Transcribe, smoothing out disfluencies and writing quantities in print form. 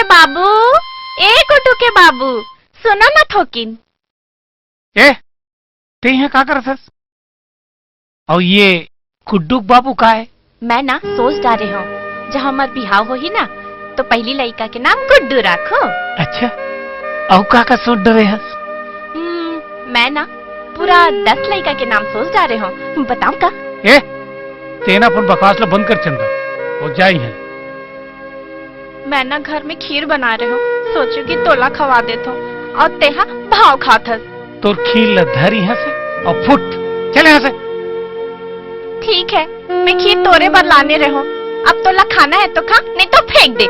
के बाबू, ए गुड्डू के बाबू, सुनो ना थोकिन। ए ते यहाँ का करत हस? और ये गुड्डू बाबू का है? मैं ना सोच डाले हूँ, जब हमार बिहाव हो ही ना तो पहली लड़का के नाम गुड्डू रखो। अच्छा, और का सोच डरे हस? मैं ना पूरा 10 लड़का के नाम सोच डाले हूँ, बताऊँ का? ए तेना अपन बकवास ला बंद कर चंदा, वो जाई है। मैं ना घर में खीर बना रहे हूँ, सोचू कि तोला खवा देता हूँ और तेहा भाव खात हस। तोर खीर ला धरी हसे और फुट चले हसे। ठीक है, मैं खीर तोरे पर लाने रहे हूँ, अब तोला खाना है तो खा, नहीं तो फेंक दे।